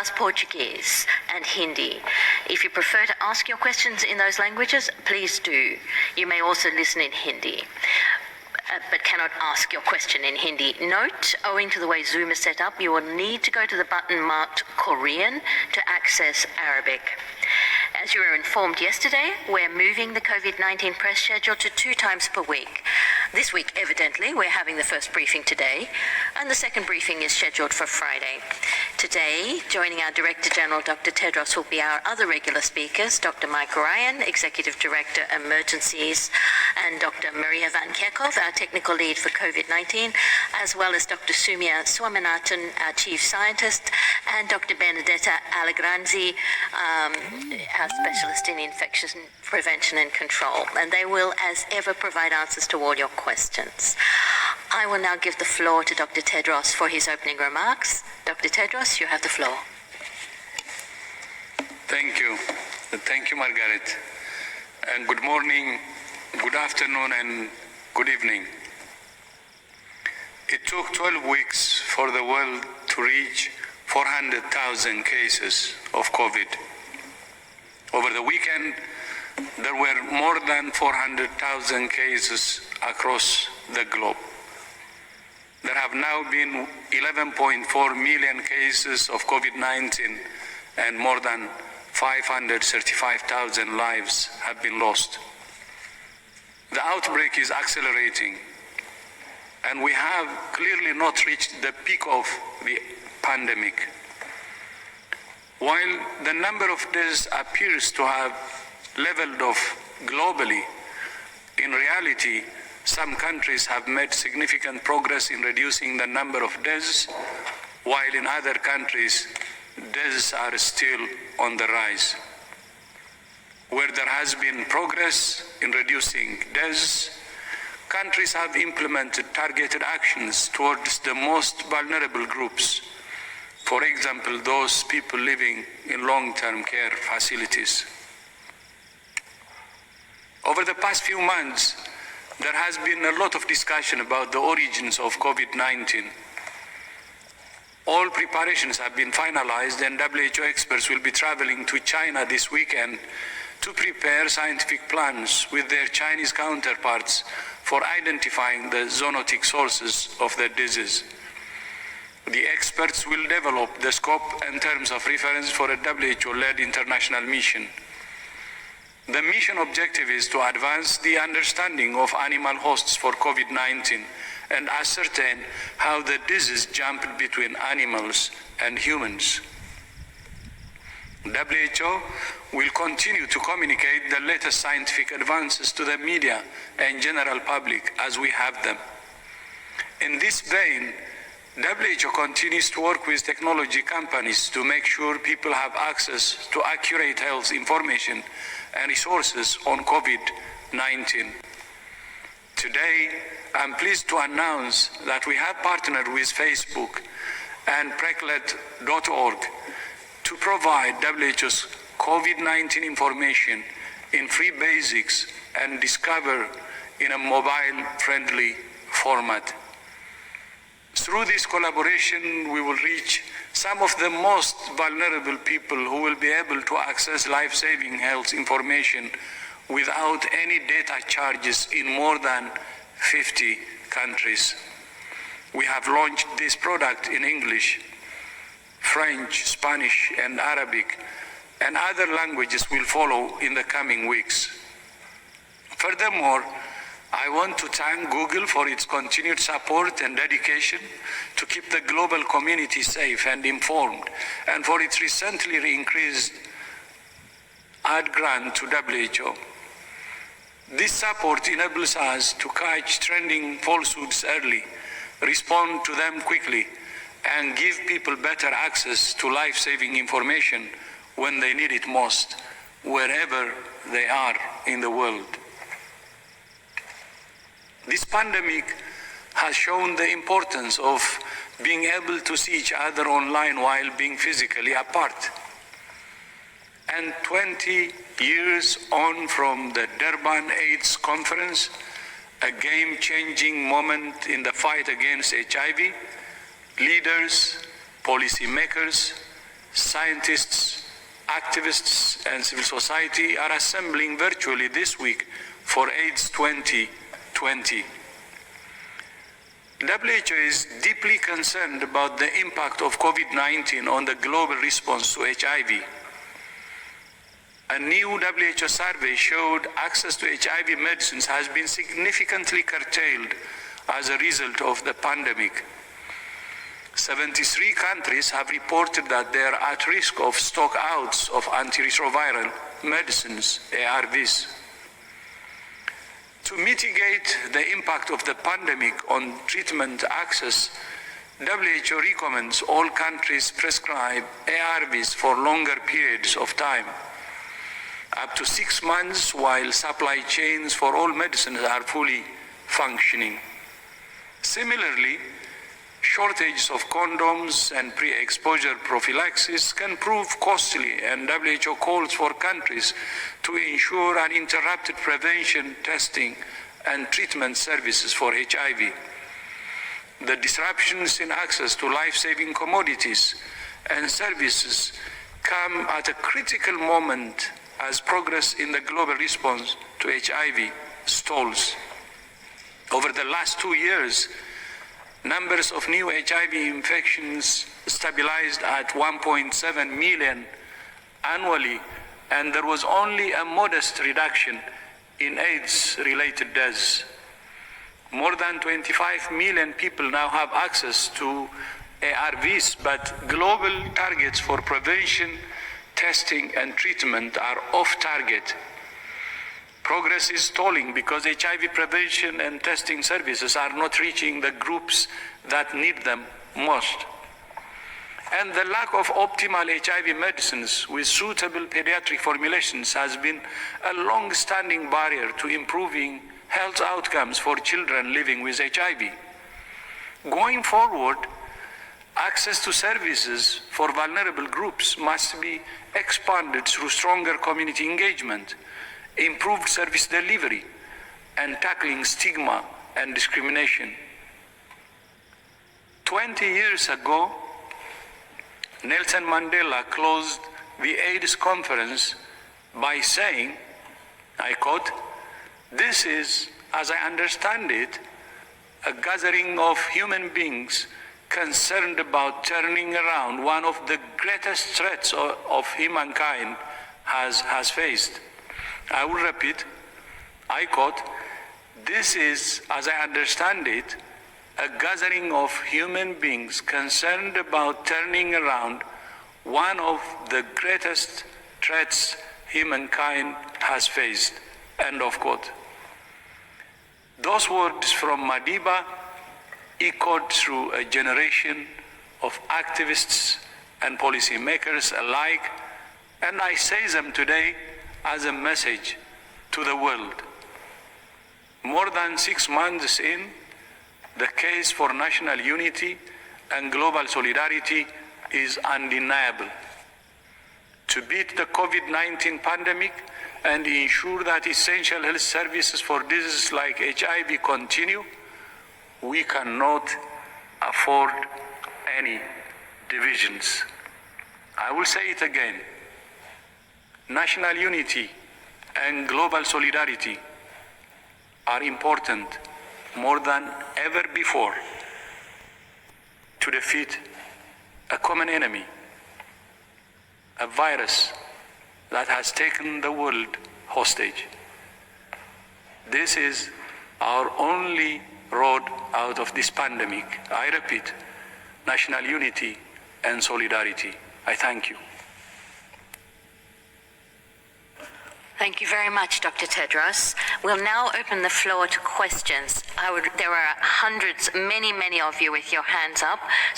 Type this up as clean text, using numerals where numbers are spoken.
Malagasy, Portuguese, and Hindi. If you prefer to ask your questions in those languages, please do. You may also listen in Hindi, but cannot ask your question in Hindi. Note, owing to the way Zoom is set up, you will need to go to the button marked Korean to access Arabic. As you were informed yesterday, we're moving the COVID-19 press schedule to 2 times per week. This week, evidently, we're having the first briefing today, and the second briefing is scheduled for Friday. Today, joining our Director General, Dr. Tedros, will be our other regular speakers, Dr. Mike Ryan, Executive Director, Emergencies, and Dr. Maria Van Kerkhove, our Technical Lead for COVID-19, as well as Dr. Sumia Swaminathan, our Chief Scientist, and Dr. Benedetta Allegranzi, our Specialist in Infection Prevention and Control. And they will, as ever, provide answers to all your questions. I will now give the floor to Dr. Tedros for his opening remarks. Dr. Tedros, you have the floor. Thank you. Thank you, Margaret. And good morning, good afternoon, and good evening. It took 12 weeks for the world to reach 400,000 cases of COVID. Over the weekend, there were more than 400,000 cases across the globe. There have now been 11.4 million cases of COVID-19 and more than 535,000 lives have been lost. The outbreak is accelerating, and we have clearly not reached the peak of the pandemic. While the number of deaths appears to have leveled off globally, in reality, some countries have made significant progress in reducing the number of deaths, while in other countries, deaths are still on the rise. Where there has been progress in reducing deaths, countries have implemented targeted actions towards the most vulnerable groups. For example, those people living in long-term care facilities. Over the past few months, there has been a lot of discussion about the origins of COVID-19. All preparations have been finalized, and WHO experts will be traveling to China this weekend to prepare scientific plans with their Chinese counterparts for identifying the zoonotic sources of the disease. The experts will develop the scope and terms of reference for a WHO-led international mission. The mission objective is to advance the understanding of animal hosts for COVID-19 and ascertain how the disease jumped between animals and humans. WHO will continue to communicate the latest scientific advances to the media and general public as we have them. In this vein, WHO continues to work with technology companies to make sure people have access to accurate health information and resources on COVID-19. Today, I'm pleased to announce that we have partnered with Facebook and Preclet.org to provide WHO's COVID-19 information in free basics and discover in a mobile-friendly format. Through this collaboration, we will reach some of the most vulnerable people who will be able to access life-saving health information without any data charges in more than 50 countries. We have launched this product in English, French, Spanish, and Arabic, and other languages will follow in the coming weeks. Furthermore, I want to thank Google for its continued support and dedication to keep the global community safe and informed, and for its recently increased ad grant to WHO. This support enables us to catch trending falsehoods early, respond to them quickly, and give people better access to life-saving information when they need it most, wherever they are in the world. This pandemic has shown the importance of being able to see each other online while being physically apart. And 20 years on from the Durban AIDS conference, a game-changing moment in the fight against HIV, leaders, policymakers, scientists, activists, and civil society are assembling virtually this week for AIDS 2020. WHO is deeply concerned about the impact of COVID-19 on the global response to HIV. A new WHO survey showed access to HIV medicines has been significantly curtailed as a result of the pandemic. 73 countries have reported that they are at risk of stockouts of antiretroviral medicines, ARVs. To mitigate the impact of the pandemic on treatment access, WHO recommends all countries prescribe ARVs for longer periods of time, up to 6 months, while supply chains for all medicines are fully functioning. Similarly, shortages of condoms and pre-exposure prophylaxis can prove costly, and WHO calls for countries to ensure uninterrupted prevention, testing, and treatment services for HIV. The disruptions in access to life-saving commodities and services come at a critical moment as progress in the global response to HIV stalls. Over the last 2 years, numbers of new HIV infections stabilized at 1.7 million annually, and there was only a modest reduction in AIDS-related deaths. More than 25 million people now have access to ARVs, but global targets for prevention, testing, and treatment are off target. Progress is stalling because HIV prevention and testing services are not reaching the groups that need them most. And the lack of optimal HIV medicines with suitable pediatric formulations has been a long-standing barrier to improving health outcomes for children living with HIV. Going forward, access to services for vulnerable groups must be expanded through stronger community engagement, improved service delivery, and tackling stigma and discrimination. 20 years ago, Nelson Mandela closed the AIDS conference by saying, I quote, "This is, as I understand it, a gathering of human beings concerned about turning around one of the greatest threats of humankind has faced." I will repeat, I quote, "This is, as I understand it, a gathering of human beings concerned about turning around one of the greatest threats humankind has faced," end of quote. Those words from Madiba echoed through a generation of activists and policymakers alike, and I say them today as a message to the world. More than 6 months in, the case for national unity and global solidarity is undeniable. To beat the COVID-19 pandemic and ensure that essential health services for diseases like HIV continue, we cannot afford any divisions. I will say it again. National unity and global solidarity are important more than ever before to defeat a common enemy, a virus that has taken the world hostage. This is our only road out of this pandemic. I repeat, national unity and solidarity. I thank you. Thank you very much, Dr. Tedros. We'll now open the floor to questions. There are hundreds, many of you with your hands up.